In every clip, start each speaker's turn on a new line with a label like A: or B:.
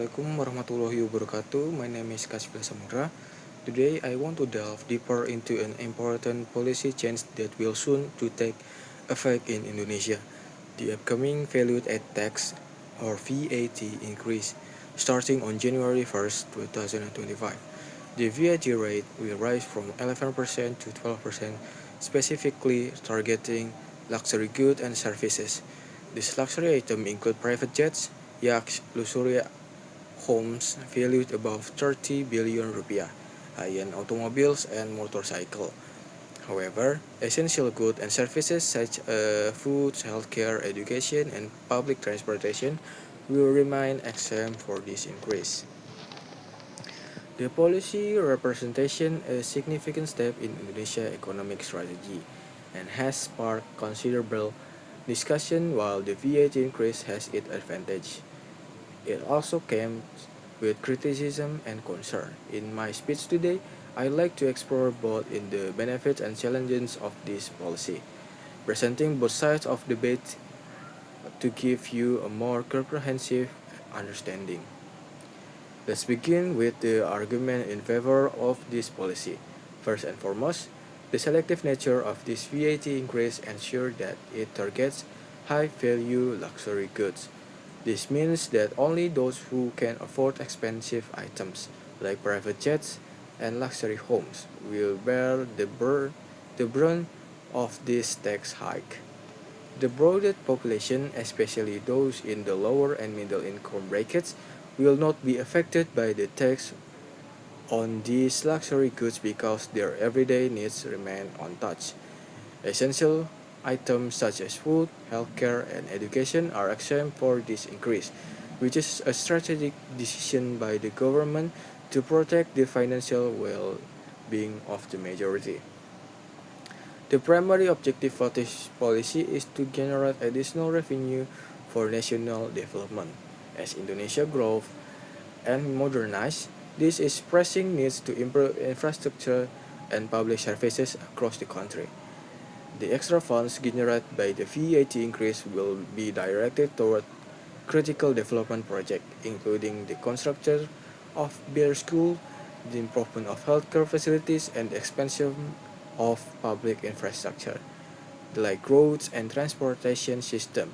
A: Assalamualaikum warahmatullahi wabarakatuh. My name is Kasbila Samudra. Today I want to delve deeper into an important policy change that will soon to take effect in Indonesia. The upcoming value-added tax or VAT increase starting on January 1st, 2025. The VAT rate will rise from 11% to 12%, specifically targeting luxury goods and services. These luxury items include private jets, yachts, luxury homes valued above 30 billion rupiah, high-end automobiles, and motorcycles. However, essential goods and services such as food, healthcare, education, and public transportation will remain exempt for this increase. The policy representation a significant step in Indonesia's economic strategy and has sparked considerable discussion. While the VAT increase has its advantage, it also came with criticism and concern. In my speech today, I'd like to explore both in the benefits and challenges of this policy, presenting both sides of the debate to give you a more comprehensive understanding. Let's begin with the argument in favor of this policy. First and foremost, the selective nature of this VAT increase ensures that it targets high-value luxury goods. This means that only those who can afford expensive items, like private jets and luxury homes, will bear the brunt of this tax hike. The broader population, especially those in the lower and middle income brackets, will not be affected by the tax on these luxury goods because their everyday needs remain untouched. Essential items such as food, healthcare, and education are exempt for this increase, which is a strategic decision by the government to protect the financial well-being of the majority. The primary objective of this policy is to generate additional revenue for national development. As Indonesia grows and modernizes, this is pressing needs to improve infrastructure and public services across the country. The extra funds generated by the VAT increase will be directed toward critical development projects, including the construction of better schools, the improvement of healthcare facilities, and the expansion of public infrastructure, like roads and transportation system.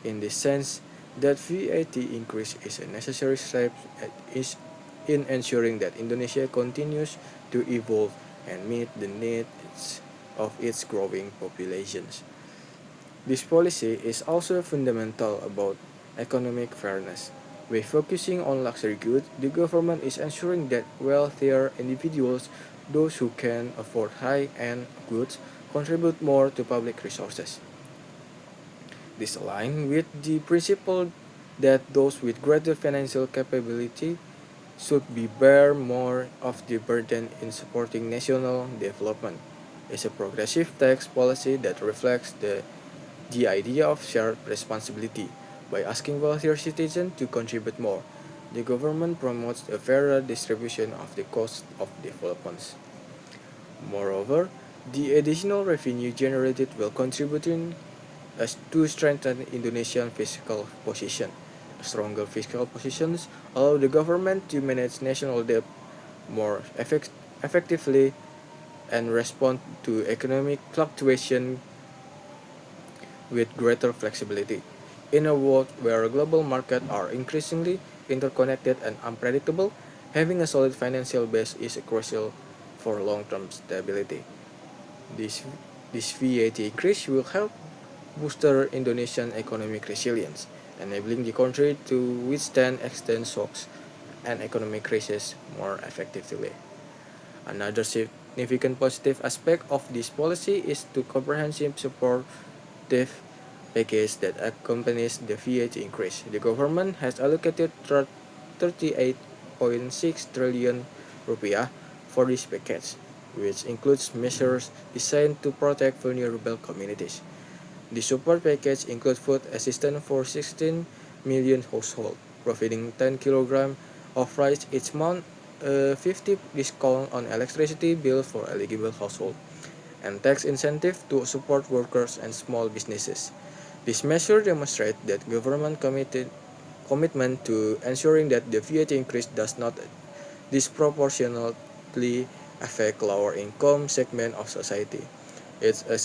A: In this sense, that VAT increase is a necessary step in ensuring that Indonesia continues to evolve and meet the needs of its growing populations. This policy is also fundamental about economic fairness. By focusing on luxury goods, the government is ensuring that wealthier individuals, those who can afford high-end goods, contribute more to public resources. This aligns with the principle that those with greater financial capability should bear more of the burden in supporting national development. It's a progressive tax policy that reflects the idea of shared responsibility. By asking wealthier citizens to contribute more, the government promotes a fairer distribution of the cost of development. Moreover, the additional revenue generated will contribute to strengthen Indonesian fiscal position. Stronger fiscal positions allow the government to manage national debt more effectively and respond to economic fluctuation with greater flexibility. In a world where global markets are increasingly interconnected and unpredictable, having a solid financial base is crucial for long-term stability. This, this VAT increase will help booster Indonesian economic resilience, enabling the country to withstand external shocks and economic crises more effectively. Another significant positive aspect of this policy is the comprehensive supportive package that accompanies the VAT increase. The government has allocated 38.6 trillion rupiah for this package, which includes measures designed to protect vulnerable communities. The support package includes food assistance for 16 million households, providing 10 kilograms of rice each month, a 50 discount on electricity bills for eligible households, and tax incentive to support workers and small businesses. This measure demonstrates that government commitment to ensuring that the VAT increase does not disproportionately affect lower income segment of society. It's a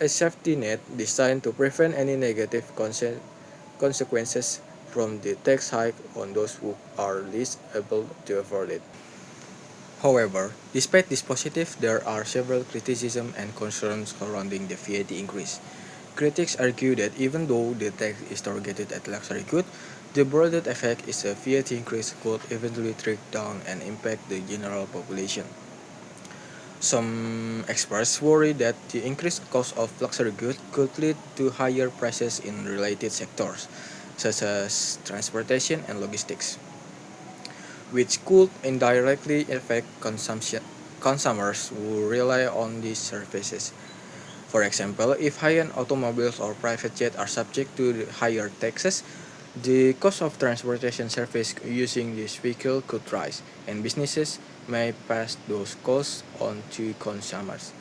A: safety net designed to prevent any negative consequences from the tax hike on those who are least able to afford it. However, despite this positive, there are several criticisms and concerns surrounding the VAT increase. Critics argue that even though the tax is targeted at luxury goods, the broader effect is a VAT increase could eventually trickle down and impact the general population. Some experts worry that the increased cost of luxury goods could lead to higher prices in related sectors, such as transportation and logistics, which could indirectly affect consumers who rely on these services. For example, if high-end automobiles or private jets are subject to higher taxes, the cost of transportation service using this vehicle could rise, and businesses may pass those costs on to consumers.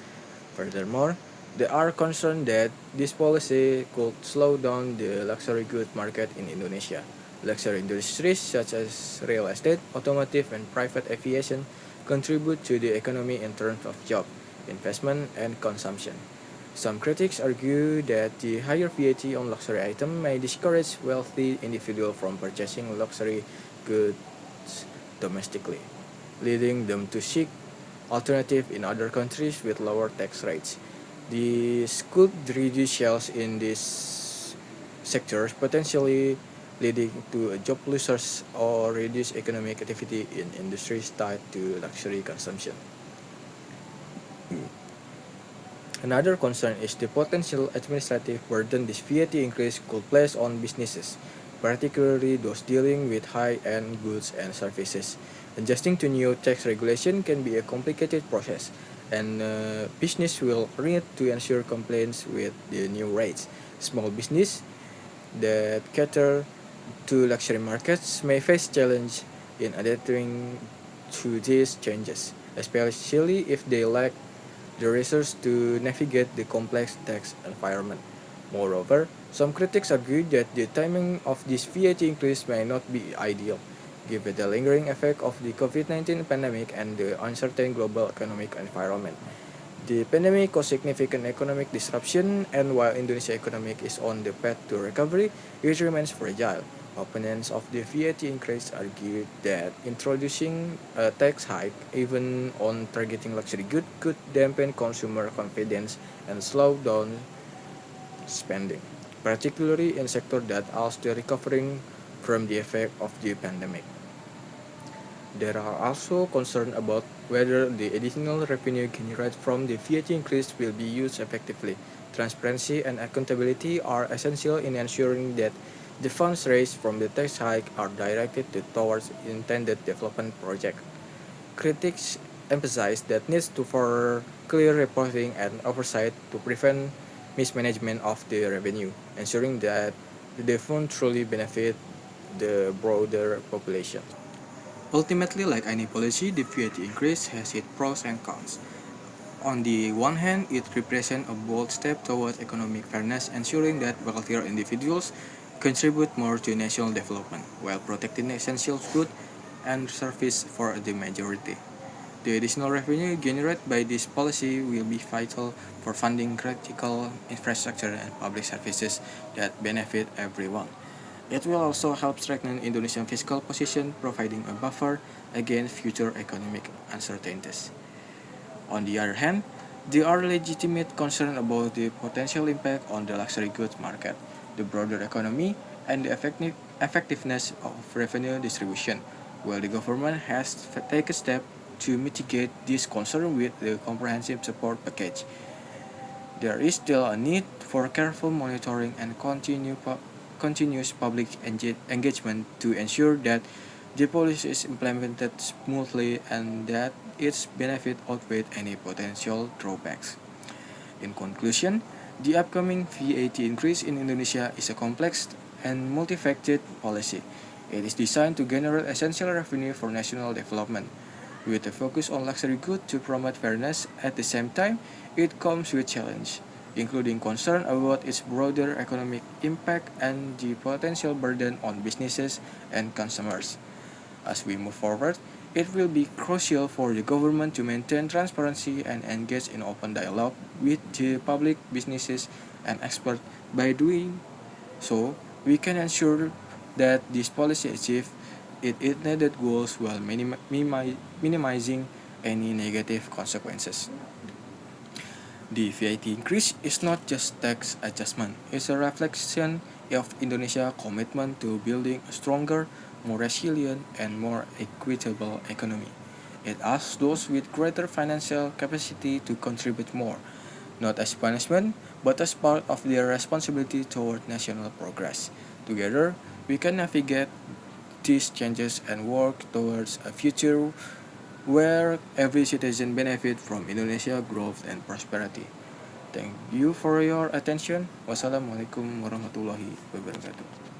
A: Furthermore, there are concerns that this policy could slow down the luxury goods market in Indonesia. Luxury industries such as real estate, automotive, and private aviation contribute to the economy in terms of job, investment, and consumption. Some critics argue that the higher VAT on luxury items may discourage wealthy individuals from purchasing luxury goods domestically, leading them to seek alternatives in other countries with lower tax rates. This could reduce sales in these sectors, potentially leading to job losses or reduced economic activity in industries tied to luxury consumption. Another concern is the potential administrative burden this VAT increase could place on businesses, particularly those dealing with high-end goods and services. Adjusting to new tax regulation can be a complicated process, and business will need to ensure compliance with the new rates. Small business that cater to luxury markets may face challenge in adapting to these changes, especially if they lack the resources to navigate the complex tax environment. Moreover, some critics argue that the timing of this VAT increase may not be ideal, given the lingering effect of the COVID-19 pandemic and the uncertain global economic environment. The pandemic caused significant economic disruption, and while Indonesia's economy is on the path to recovery, it remains fragile. Opponents of the VAT increase argue that introducing a tax hike, even on targeting luxury goods, could dampen consumer confidence and slow down spending, particularly in sectors that are still recovering from the effect of the pandemic. There are also concerns about whether the additional revenue generated from the VAT increase will be used effectively. Transparency and accountability are essential in ensuring that the funds raised from the tax hike are directed towards intended development projects. Critics emphasize that needs to for clear reporting and oversight to prevent mismanagement of the revenue, ensuring that the fund truly benefit the broader population. Ultimately, like any policy, the VAT increase has its pros and cons. On the one hand, it represents a bold step towards economic fairness, ensuring that wealthier individuals contribute more to national development, while protecting essential goods and services for the majority. The additional revenue generated by this policy will be vital for funding critical infrastructure and public services that benefit everyone. It will also help strengthen Indonesia's fiscal position, providing a buffer against future economic uncertainties. On the other hand, there are legitimate concerns about the potential impact on the luxury goods market, the broader economy, and the effectiveness of revenue distribution. While the government has taken steps to mitigate this concern with the comprehensive support package, there is still a need for careful monitoring and continuous public engagement to ensure that the policy is implemented smoothly and that its benefit outweigh any potential drawbacks. In conclusion, the upcoming VAT increase in Indonesia is a complex and multifaceted policy. It is designed to generate essential revenue for national development, with a focus on luxury goods to promote fairness. At the same time, it comes with challenge. including concern about its broader economic impact and the potential burden on businesses and consumers. As we move forward, it will be crucial for the government to maintain transparency and engage in open dialogue with the public, businesses, and experts. By doing so, we can ensure that this policy achieves its intended goals while minimizing any negative consequences. The VAT increase is not just tax adjustment, it's a reflection of Indonesia's commitment to building a stronger, more resilient, and more equitable economy. It asks those with greater financial capacity to contribute more, not as punishment, but as part of their responsibility toward national progress. Together, we can navigate these changes and work towards a future where every citizen benefits from Indonesia's growth and prosperity. Thank you for your attention. Wassalamualaikum warahmatullahi wabarakatuh.